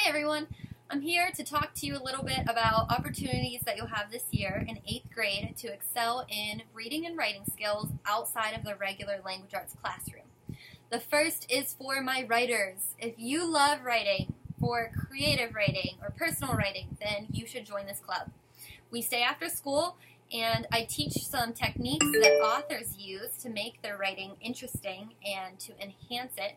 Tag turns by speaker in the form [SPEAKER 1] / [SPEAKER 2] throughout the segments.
[SPEAKER 1] Hi everyone, I'm here to talk to you a little bit about opportunities that you'll have this year in 8th grade to excel in reading and writing skills outside of the regular language arts classroom. The first is for my writers. If you love writing, for creative writing or personal writing, then you should join this club. We stay after school and I teach some techniques that authors use to make their writing interesting and to enhance it,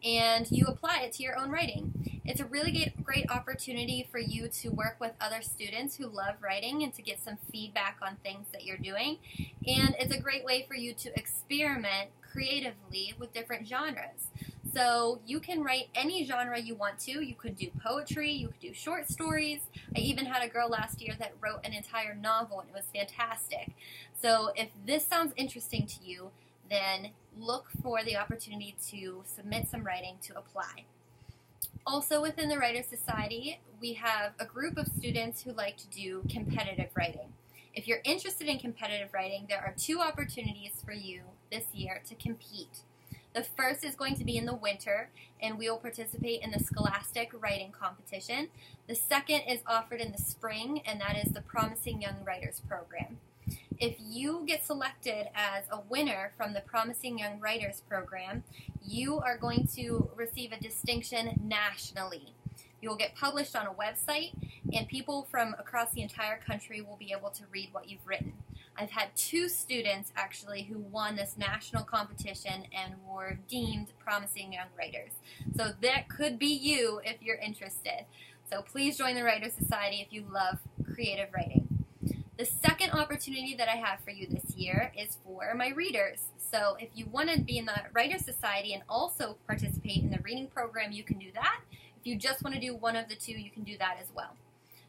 [SPEAKER 1] and you apply it to your own writing. It's a really great opportunity for you to work with other students who love writing and to get some feedback on things that you're doing, and it's a great way for you to experiment creatively with different genres. So you can write any genre you want to. You could do poetry, you could do short stories. I even had a girl last year that wrote an entire novel and it was fantastic. So if this sounds interesting to you, then look for the opportunity to submit some writing to apply. Also within the Writers Society, we have a group of students who like to do competitive writing. If you're interested in competitive writing, there are 2 opportunities for you this year to compete. The first is going to be in the winter, and we will participate in the Scholastic Writing Competition. The second is offered in the spring, and that is the Promising Young Writers Program. If you get selected as a winner from the Promising Young Writers Program, you are going to receive a distinction nationally. You will get published on a website, and people from across the entire country will be able to read what you've written. I've had 2 students actually who won this national competition and were deemed promising young writers. So that could be you if you're interested. So please join the Writers Society if you love creative writing. The second opportunity that I have for you this year is for my readers. So if you want to be in the Writers Society and also participate in the reading program, you can do that. If you just want to do one of the 2, you can do that as well.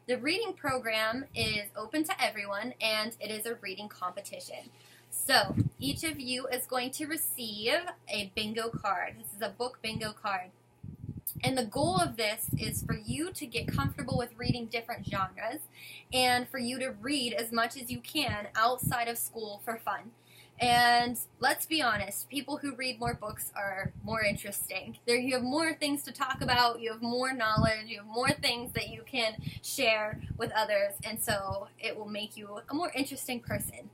[SPEAKER 1] The reading program is open to everyone, and it is a reading competition. So each of you is going to receive a bingo card. This is a book bingo card. And the goal of this is for you to get comfortable with reading different genres and for you to read as much as you can outside of school for fun. And let's be honest, people who read more books are more interesting. You have more things to talk about, you have more knowledge, you have more things that you can share with others, and so it will make you a more interesting person.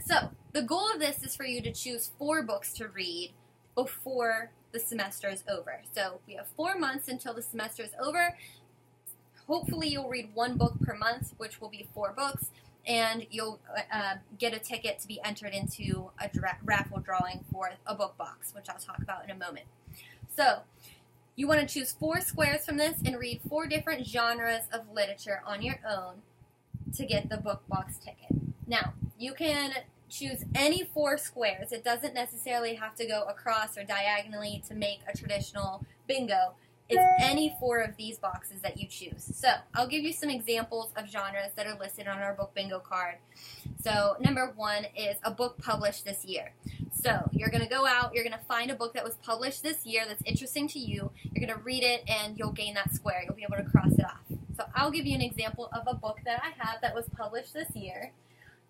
[SPEAKER 1] So the goal of this is for you to choose 4 books to read before the semester is over. So we have 4 months until the semester is over. Hopefully you'll read 1 book per month, which will be 4 books. And you'll get a ticket to be entered into a raffle drawing for a book box, which I'll talk about in a moment. So you want to choose 4 squares from this and read 4 different genres of literature on your own to get the book box ticket. Now, you can choose any 4 squares. It doesn't necessarily have to go across or diagonally to make a traditional bingo. It's any 4 of these boxes that you choose. So I'll give you some examples of genres that are listed on our book bingo card. So number 1 is a book published this year. So you're going to go out, you're going to find a book that was published this year that's interesting to you. You're going to read it and you'll gain that square. You'll be able to cross it off. So I'll give you an example of a book that I have that was published this year.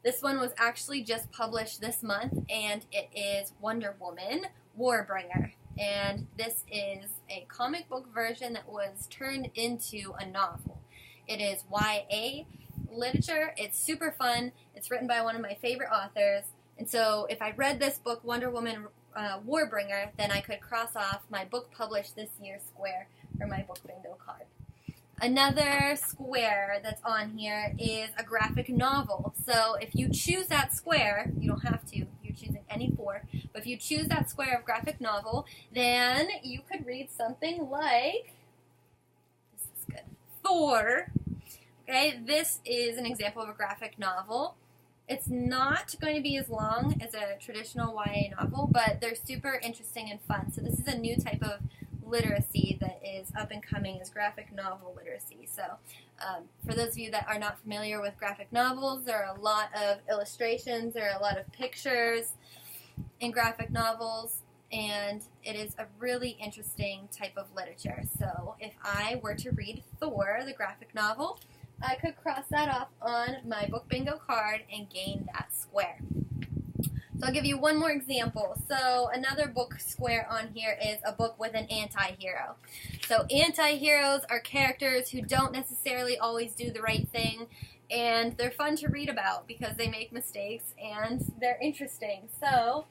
[SPEAKER 1] This one was actually just published this month, and it is Wonder Woman, Warbringer. And this is a comic book version that was turned into a novel. It is YA literature. It's super fun. It's written by one of my favorite authors. And so if I read this book, Wonder Woman Warbringer, then I could cross off my book published this year square for my book bingo card. Another square that's on here is a graphic novel. So if you choose that square, you don't have to, you're choosing any 4, but if you choose that square of graphic novel, then you could read something like, this is good, Thor. Okay, this is an example of a graphic novel. It's not going to be as long as a traditional YA novel, but they're super interesting and fun. So this is a new type of literacy that is up and coming, is graphic novel literacy. So for those of you that are not familiar with graphic novels, there are a lot of illustrations, there are a lot of pictures in graphic novels, and it is a really interesting type of literature. So if I were to read Thor, the graphic novel, I could cross that off on my book bingo card and gain that square. So I'll give you one more example. So another book square on here is a book with an anti-hero. So anti-heroes are characters who don't necessarily always do the right thing, and they're fun to read about because they make mistakes and they're interesting. So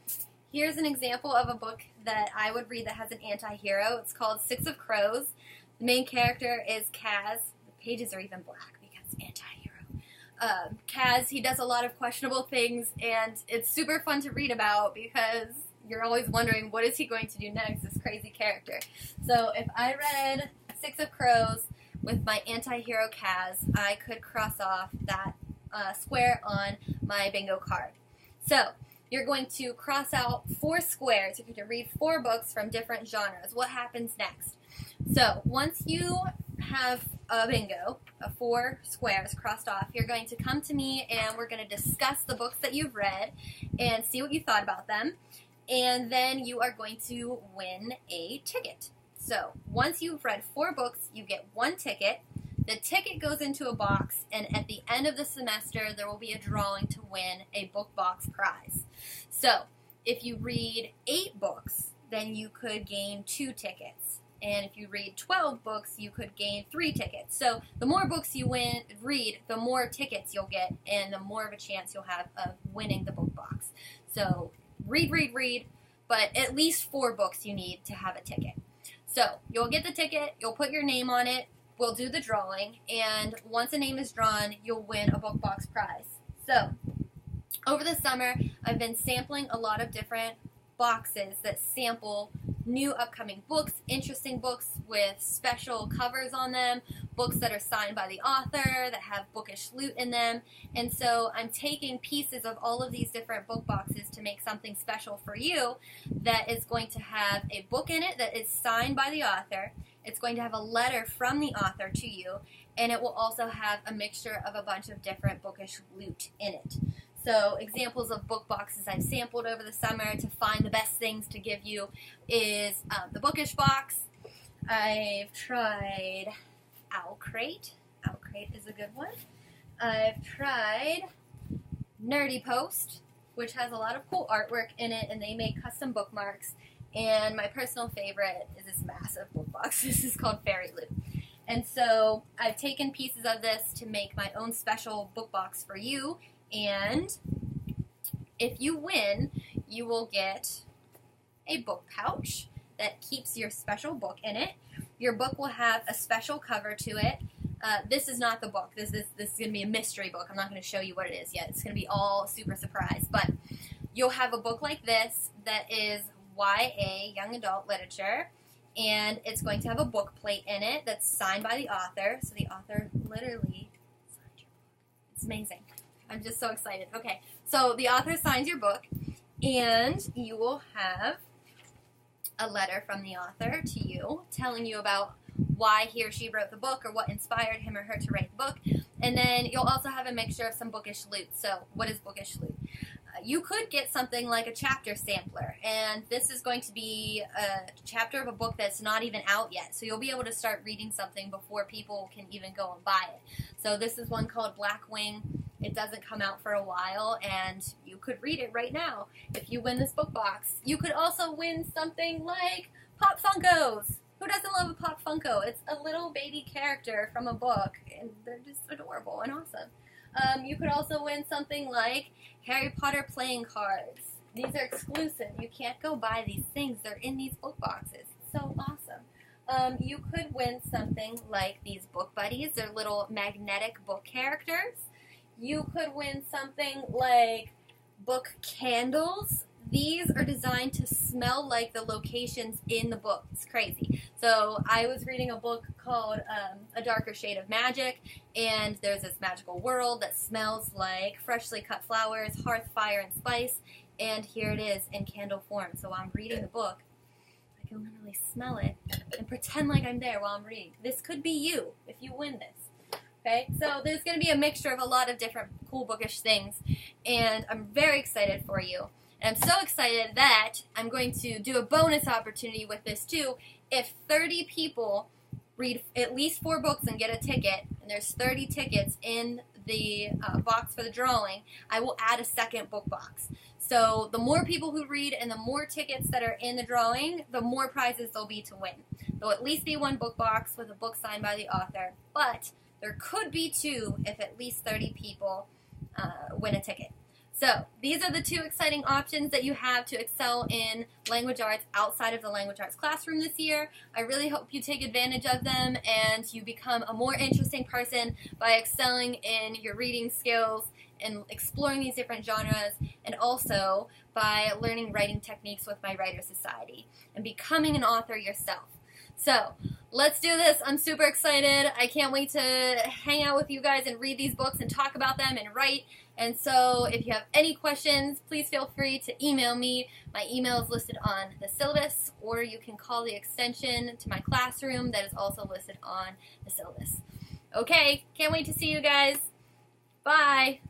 [SPEAKER 1] here's an example of a book that I would read that has an anti-hero. It's called Six of Crows. The main character is Kaz. The pages are even black because anti-hero. Kaz, he does a lot of questionable things, and it's super fun to read about because you're always wondering, what is he going to do next, this crazy character? So if I read Six of Crows with my anti-hero Kaz, I could cross off that square on my bingo card. So you're going to cross out 4 squares. You're going to read 4 books from different genres. What happens next? So once you have a bingo, 4 squares crossed off, you're going to come to me and we're going to discuss the books that you've read and see what you thought about them. And then you are going to win a ticket. So once you've read 4 books, you get 1 ticket. The ticket goes into a box, and at the end of the semester, there will be a drawing to win a book box prize. So if you read 8 books, then you could gain 2 tickets. And if you read 12 books, you could gain 3 tickets. So the more books you read, the more tickets you'll get, and the more of a chance you'll have of winning the book box. So read, but at least 4 books you need to have a ticket. So you'll get the ticket, you'll put your name on it, we'll do the drawing, and once a name is drawn, you'll win a book box prize. So over the summer, I've been sampling a lot of different boxes that sample new upcoming books, interesting books with special covers on them, books that are signed by the author, that have bookish loot in them. And so I'm taking pieces of all of these different book boxes to make something special for you that is going to have a book in it that is signed by the author. It's going to have a letter from the author to you, and it will also have a mixture of a bunch of different bookish loot in it. So examples of book boxes I've sampled over the summer to find the best things to give you is the Bookish box. I've tried Owlcrate. Owlcrate is a good one. I've tried Nerdy Post, which has a lot of cool artwork in it, and they make custom bookmarks. And my personal favorite is this massive book box. This is called Fairy Loot. And so I've taken pieces of this to make my own special book box for you. And if you win, you will get a book pouch that keeps your special book in it. Your book will have a special cover to it. This is not the book. This is going to be a mystery book. I'm not going to show you what it is yet. It's going to be all super surprise. But you'll have a book like this that is YA, young adult literature, and it's going to have a book plate in it that's signed by the author. So the author literally signed your book. It's amazing. I'm just so excited. Okay, so the author signs your book, and you will have a letter from the author to you telling you about why he or she wrote the book or what inspired him or her to write the book. And then you'll also have a mixture of some bookish loot. So what is bookish loot? You could get something like a chapter sampler, and this is going to be a chapter of a book that's not even out yet. So you'll be able to start reading something before people can even go and buy it. So this is one called Blackwing. It doesn't come out for a while, and you could read it right now if you win this book box. You could also win something like Pop Funkos. Who doesn't love a Pop Funko? It's a little baby character from a book, and they're just adorable and awesome. You could also win something like Harry Potter playing cards. These are exclusive. You can't go buy these things. They're in these book boxes. It's so awesome. You could win something like these book buddies. They're little magnetic book characters. You could win something like book candles. These are designed to smell like the locations in the book. It's crazy. So I was reading a book called A Darker Shade of Magic, and there's this magical world that smells like freshly cut flowers, hearth, fire, and spice, and here it is in candle form. So while I'm reading the book, I can literally smell it and pretend like I'm there while I'm reading. This could be you if you win this. Okay, so there's going to be a mixture of a lot of different cool bookish things, and I'm very excited for you. And I'm so excited that I'm going to do a bonus opportunity with this too. If 30 people read at least 4 books and get a ticket, and there's 30 tickets in the box for the drawing, I will add a second book box. So the more people who read and the more tickets that are in the drawing, the more prizes there'll be to win. There'll at least be one book box with a book signed by the author, but there could be two if at least 30 people win a ticket. So these are the two exciting options that you have to excel in language arts outside of the language arts classroom this year. I really hope you take advantage of them and you become a more interesting person by excelling in your reading skills and exploring these different genres, and also by learning writing techniques with my Writer Society and becoming an author yourself. So let's do this. I'm super excited. I can't wait to hang out with you guys and read these books and talk about them and write. And so if you have any questions, please feel free to email me. My email is listed on the syllabus, or you can call the extension to my classroom that is also listed on the syllabus. Okay, can't wait to see you guys. Bye.